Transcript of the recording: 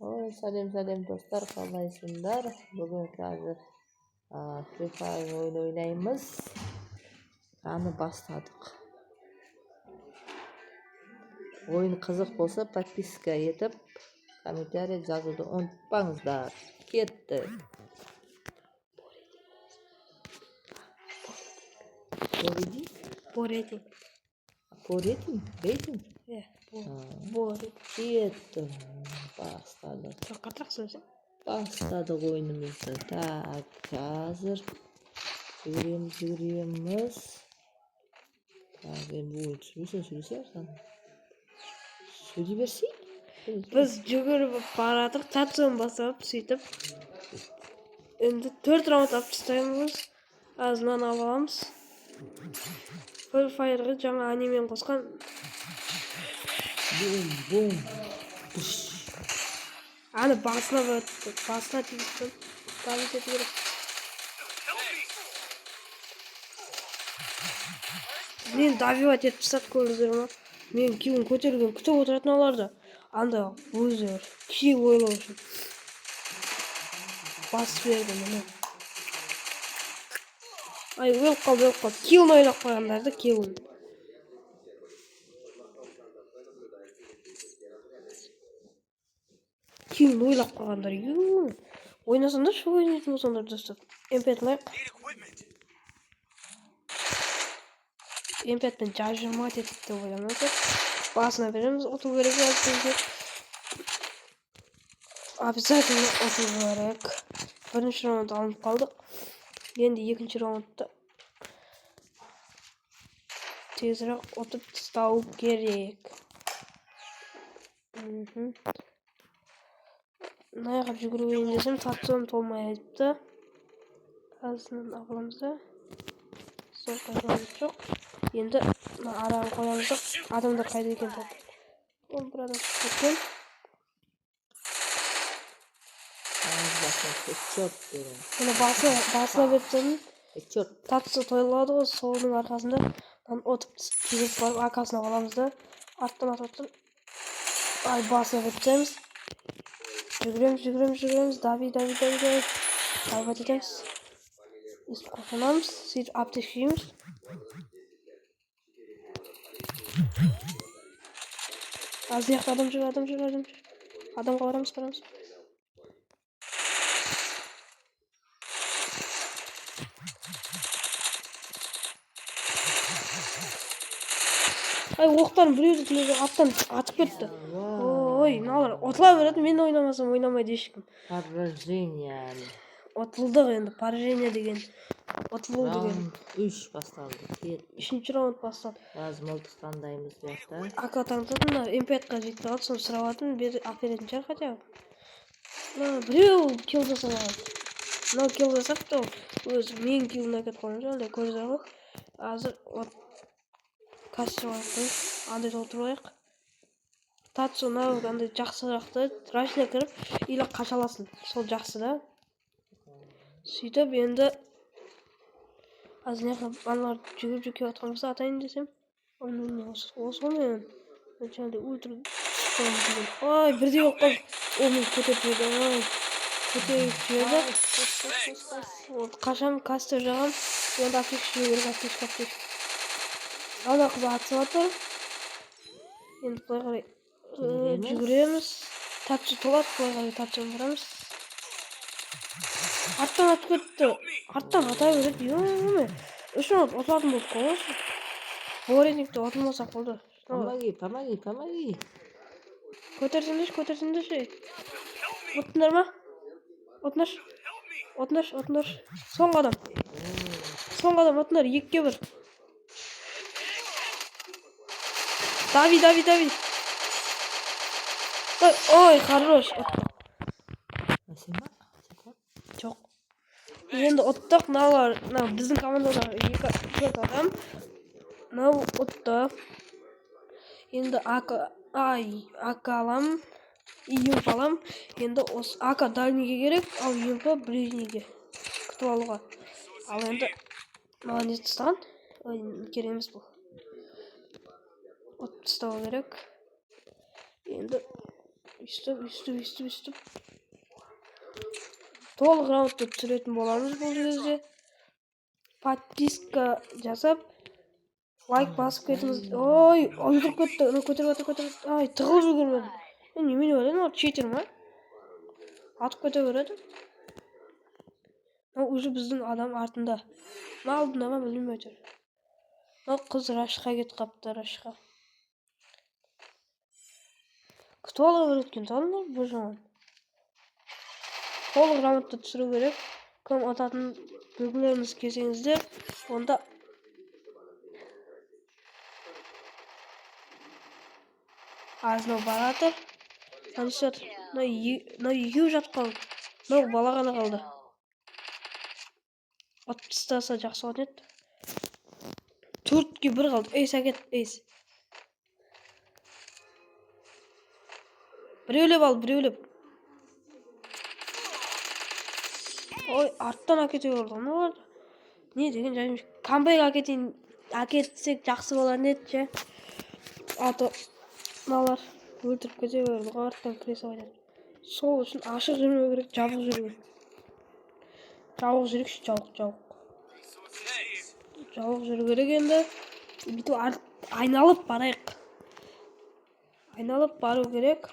Ой, салем достар, қалайсыңдар? Бүгін қазір Free Fire ойнаймыз. Аны бастадық. Ойын қызық болса, подписка етіп, комментарий жазуды ұмытпаңыздар. Кетті. Рейтинг? Кетті. Бастадық. Қатырақ сөйлесең. Бастадық ойынымызды. Так, қазір жүгіреміз. Так, енді сөйлесе сөйлей берсей. Біз жүгіріп баратыр, татуын басып, сөйтіп. Енді 4 раунд алып тастаймыз. Азынан аламыз. Free Fire'ға жаңа анимен қосқан. Бум. Аны басына тигізіп. Давид етіп керек. Мен давивать етіп тастап көрдіңіздер ма? Мен киюін көтерілген күтіп отыратын оларды. Анда өзі кие ойлау үшін. Басып берді мені. Ай, өліп қалды. Киюін ойлап қойғандарды, киюін. Киюін ойлап қойғандар. Ойнасаңдар, шу ойнайтын болсаңдар достар. М5 лайк. М5-пен жажырмат етіп деп ойлаймын. Басына береміз, оту керек жазды. Обязательно оту керек. Бірінші раунд алынып қалдық. Енді екінші раундта тезірек отып тастау керек. Наяқап жүгіруін десем, татуым толмай айтты. Қазынан ағыламызда. Сол қайғымыз жоқ. Енді арағын қоямыздық. Адамдар қайда екен тапты. Ол бір адам кеткен. Оны басына беттім. Татсы тойлады ғой, соның арқасында отып кезіп барып арқасына қаламызды. Арттан. Ай, басына беттеміз. Жүгіреміз. Давид. Давид етеміз. Естіп қосынамыз. Сөйтіп аптек шейміз. Аз яқты адам жүр. Адамға барамыз. Ай, оқтарын біреуді тілегі аттан атып кетті. Ой, мыналар отыла береді, мен ойнамасам ойнамайды ешкім. Поражение. Отылдық енді, поражение деген. Отылу деген. Раунд 3 басталды. Үшінші раунд басталды. Аз мылтықтандаймыз бұяқта. Ака таңдадым, М5-қа жетті қалды, соны сұраватын, бері аперетін шығар хотя. Біреу килл жасамаған. Мынау килл жасапты, өзі мен киллін әкет қойын жолда көрді ғой. Азыр кастер қойып, андай толтырайық. Татсу нау андай жақсырақты, рашына кіріп, или қашаласын. Сол жақсы да. Сөйтіп енді азын балалар жүгіріп атқанымызды атайын десем. Осы мен жаңағыдай ультра деген. Ой, бірдей болып қалды. Оны көтеріп жіберді. Қашам кастер жағам. Енді аптек аптек. Ана қыз атып атыр. Енді бұлай қарай жүгіреміз. Татсы толады, бұлай қарай татсын бұрамыз. Арттан атып кетті. Арттан атай береді. Үшін отылатын болып қалады. Боретникті отылмасақ болды. Помоги. Көтерсіңдерші. Оттындар ма? Отындар. Соңғы адам, отындар, 2-1. Давид. Ой, хорош. Жоқ. Енді оттық, біздің командада 2 адам. Нау отты. Енді ака алам. Юмп алам. Енді ака дальнийге керек, ал юмпа ближнийге. Күтіп алуға. Ал енді маған не тұстаған? Кереміз бұл. От тұстау керек. Енді Üstüm. Толық раундты түсіретін боламыз бұл жерде. Подписка жасап, лайк басып кетіңіз. Ой, ойдырып кетті. Көтеріп. Ай, тығылып жүгірмеді. Мен немен ойладым, ол читер ма? Атып кете береді. Уже біздің адам артында. Алдында ма білмей отыр. Қыз рашқа кетіп қапты, рашқа. Толық өткен талындар бұл жаман. Толық раундты түсіру керек. Кім ататын білгілеріңіз келсеңіздер, онда азынау баратыр. Танысат, екеу жатқан. Бала ғана қалды. От тастаса жақсы болатын еді. 4-ке 1 қалды. Эйс әкет, эйс. Біреулеп ал, біреулеп. Ой, арттан әкете көрді. Не болды? Не деген жайымыз? Камбайға әкетсек жақсы болар еді. Аты малар өлтіріп кете көрді. Арттан крес ойнады. Сол үшін ашық жүрмеу керек, жабық жүру. Жабық жүрекші, жабық. Жабық жүру керек енді. Бүйтіп айналып барайық. Айналып бару керек.